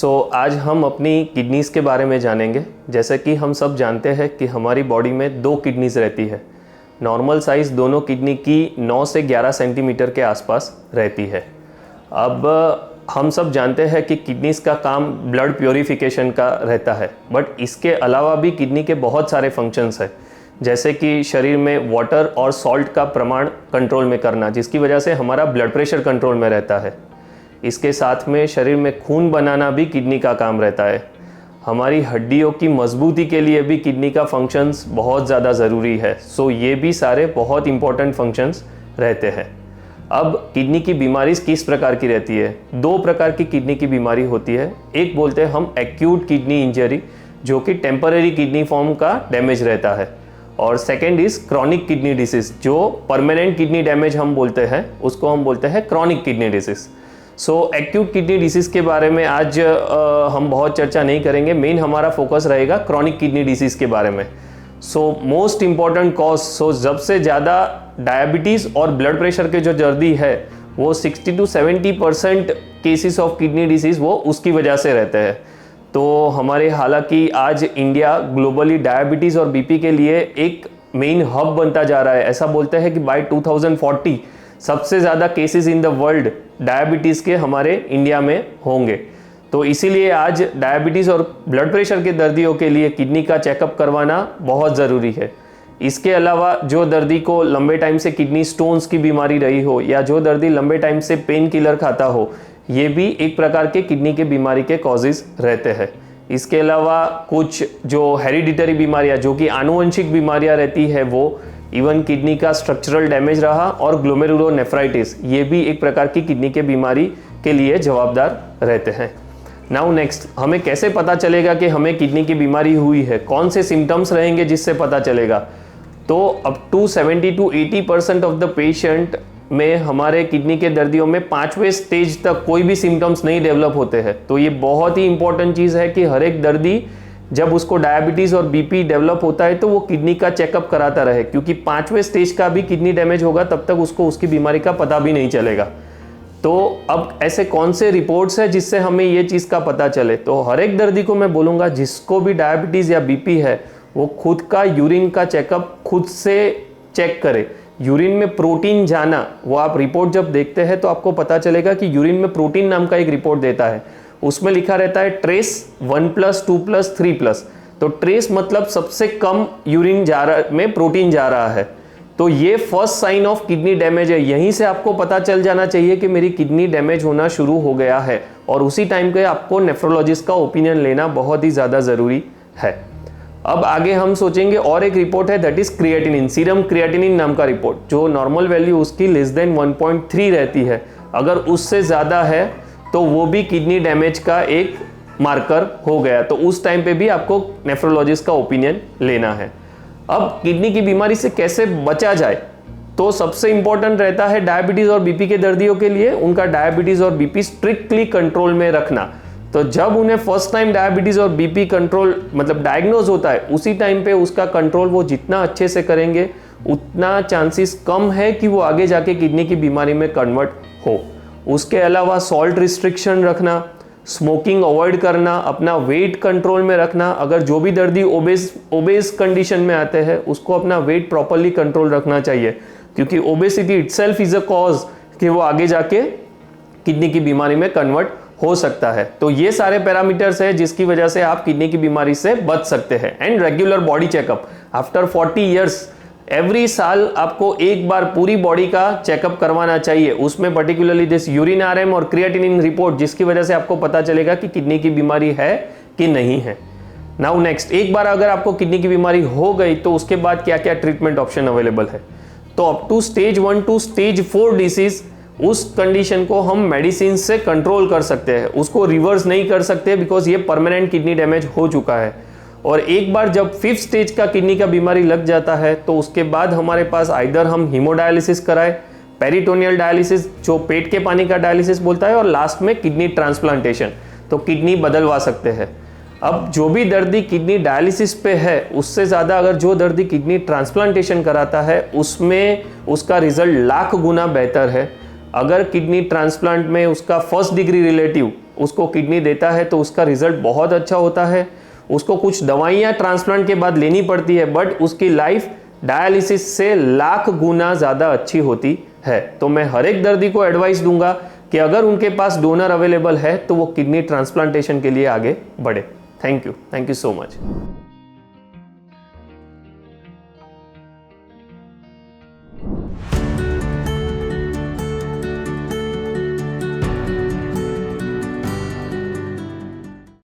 आज हम अपनी किडनीज़ के बारे में जानेंगे। जैसे कि हम सब जानते हैं कि हमारी बॉडी में 2 किडनीज़ रहती है। नॉर्मल साइज़ दोनों किडनी की 9 से 11 सेंटीमीटर के आसपास रहती है। अब हम सब जानते हैं कि किडनीज़ का काम ब्लड प्योरीफिकेशन का रहता है, बट इसके अलावा भी किडनी के बहुत सारे फंक्शंस हैं, जैसे कि शरीर में वाटर और सॉल्ट का प्रमाण कंट्रोल में करना, जिसकी वजह से हमारा ब्लड प्रेशर कंट्रोल में रहता है। इसके साथ में शरीर में खून बनाना भी किडनी का काम रहता है। हमारी हड्डियों की मजबूती के लिए भी किडनी का फंक्शंस बहुत ज़्यादा ज़रूरी है। ये भी सारे बहुत इंपॉर्टेंट फंक्शंस रहते हैं। अब किडनी की बीमारी किस प्रकार की रहती है? 2 प्रकार की किडनी की बीमारी होती है। एक बोलते हैं हम एक्यूट किडनी इंजरी, जो कि टेम्पररी किडनी फॉर्म का डैमेज रहता है, और second is chronic kidney disease, जो परमानेंट किडनी डैमेज हम बोलते हैं, उसको हम बोलते हैं chronic kidney disease. Acute kidney disease के बारे में आज हम बहुत चर्चा नहीं करेंगे। मेन हमारा फोकस रहेगा क्रॉनिक किडनी डिसीज़ के बारे में। मोस्ट इम्पॉर्टेंट कॉज, सबसे ज़्यादा डायबिटीज़ और ब्लड प्रेशर के जो दर्दी है वो 60 to 70% cases of kidney disease वो उसकी वजह से रहते हैं। तो हमारे हालांकि आज इंडिया ग्लोबली डायबिटीज़ और बीपी के लिए एक मेन हब बनता जा रहा है। ऐसा बोलते हैं कि बाय 2040 सबसे ज़्यादा cases in the world diabetes के हमारे इंडिया में होंगे। तो इसीलिए आज डायबिटीज़ और ब्लड प्रेशर के दर्दियों के लिए किडनी का चेकअप करवाना बहुत ज़रूरी है। इसके अलावा जो दर्दी को लंबे टाइम से किडनी स्टोन्स की बीमारी रही हो, या जो दर्दी लंबे टाइम से पेन किलर खाता हो, ये भी एक प्रकार के किडनी के बीमारी के कॉजेज़ रहते हैं। इसके अलावा कुछ जो हेरिडिटरी बीमारियाँ, जो कि आनुवंशिक बीमारियाँ रहती है, वो इवन किडनी का स्ट्रक्चरल डैमेज रहा, और ग्लोमेरुलोनेफ्राइटिस, ये भी एक प्रकार की किडनी के बीमारी के लिए जवाबदार रहते हैं। नाउ नेक्स्ट, हमें कैसे पता चलेगा कि हमें किडनी की बीमारी हुई है? कौन से सिम्टम्स रहेंगे जिससे पता चलेगा? तो up to 70 to 80% of the patient में हमारे किडनी के दर्दियों में 5वें स्टेज तक कोई भी सिम्टम्स नहीं डेवलप होते हैं। तो ये बहुत ही इंपॉर्टेंट चीज़ है कि हर एक दर्दी जब उसको डायबिटीज़ और बीपी डेवलप होता है तो वो किडनी का चेकअप कराता रहे, क्योंकि 5वें स्टेज का भी किडनी डैमेज होगा तब तक उसको उसकी बीमारी का पता भी नहीं चलेगा। तो अब ऐसे कौन से रिपोर्ट्स है जिससे हमें ये चीज़ का पता चले? तो हर एक दर्दी को मैं बोलूँगा, जिसको भी डायबिटीज़ या बीपी है, वो खुद का यूरिन का चेकअप खुद से चेक करे। यूरिन में प्रोटीन जाना, वो आप रिपोर्ट जब देखते हैं तो आपको पता चलेगा कि यूरिन में प्रोटीन नाम का एक रिपोर्ट देता है, उसमें लिखा रहता है ट्रेस 1+, 2+, 3+। तो ट्रेस मतलब सबसे कम यूरिन में प्रोटीन जा रहा है। तो ये first sign of kidney damage है। यहीं से आपको पता चल जाना चाहिए कि मेरी किडनी डैमेज होना शुरू हो गया है, और उसी टाइम पे आपको नेफ्रोलॉजिस्ट का ओपिनियन लेना बहुत ही ज़्यादा ज़रूरी है। अब आगे हम सोचेंगे, और एक रिपोर्ट है, that is creatinine, serum creatinine नाम का रिपोर्ट, जो नॉर्मल वैल्यू उसकी लेस देन 1.3 रहती है। अगर उससे ज़्यादा है तो वो भी किडनी डैमेज का एक मार्कर हो गया। तो उस टाइम पे भी आपको नेफ्रोलॉजिस्ट का ओपिनियन लेना है। अब किडनी की बीमारी से कैसे बचा जाए? तो सबसे इंपॉर्टेंट रहता है डायबिटीज़ और बीपी के दर्दियों के लिए उनका डायबिटीज़ और बीपी स्ट्रिक्टली कंट्रोल में रखना। तो जब उन्हें फर्स्ट टाइम डायबिटीज़ और बीपी कंट्रोल मतलब डायग्नोज होता है, उसी टाइम पे उसका कंट्रोल वो जितना अच्छे से करेंगे, उतना चांसेस कम है कि वो आगे जाके किडनी की बीमारी में कन्वर्ट हो। उसके अलावा सॉल्ट रिस्ट्रिक्शन रखना, स्मोकिंग अवॉइड करना, अपना वेट कंट्रोल में रखना। अगर जो भी दर्दी ओबेस कंडीशन में आते हैं, उसको अपना वेट प्रॉपरली कंट्रोल रखना चाहिए, क्योंकि obesity itself is a cause कि वो आगे जाके किडनी की बीमारी में कन्वर्ट हो सकता है। तो ये सारे पैरामीटर्स है जिसकी वजह से आप किडनी की बीमारी से बच सकते हैं। And regular body checkup after 40 years, every साल आपको एक बार पूरी बॉडी का चेकअप करवाना चाहिए। उसमें पर्टिकुलरली दिस यूरिन आरएम और क्रिएटिनिन रिपोर्ट, जिसकी वजह से आपको पता चलेगा कि किडनी की बीमारी है कि नहीं है। नाउ नेक्स्ट, एक बार अगर आपको किडनी की बीमारी हो गई तो उसके बाद क्या क्या ट्रीटमेंट ऑप्शन अवेलेबल है? तो up to stage 1 to stage 4 disease, उस कंडीशन को हम मेडिसिन से कंट्रोल कर सकते हैं, उसको रिवर्स नहीं कर सकते, बिकॉज ये परमानेंट किडनी डैमेज हो चुका है। और एक बार जब 5th स्टेज का किडनी का बीमारी लग जाता है तो उसके बाद हमारे पास आइदर हम हीमोडायलिसिस कराए, पेरिटोनियल डायलिसिस जो पेट के पानी का डायलिसिस बोलता है, और लास्ट में किडनी ट्रांसप्लांटेशन, तो किडनी बदलवा सकते हैं। अब जो भी दर्दी किडनी डायलिसिस पे है, उससे ज़्यादा अगर जो दर्दी किडनी ट्रांसप्लांटेशन कराता है उसमें उसका रिजल्ट लाख गुना बेहतर है। अगर किडनी ट्रांसप्लांट में उसका फर्स्ट डिग्री रिलेटिव उसको किडनी देता है तो उसका रिजल्ट बहुत अच्छा होता है। उसको कुछ दवाइयाँ ट्रांसप्लांट के बाद लेनी पड़ती है, बट उसकी लाइफ डायलिसिस से लाख गुना ज़्यादा अच्छी होती है। तो मैं हर एक दर्दी को एडवाइस दूंगा कि अगर उनके पास डोनर अवेलेबल है तो वो किडनी ट्रांसप्लांटेशन के लिए आगे बढ़े। Thank you so much.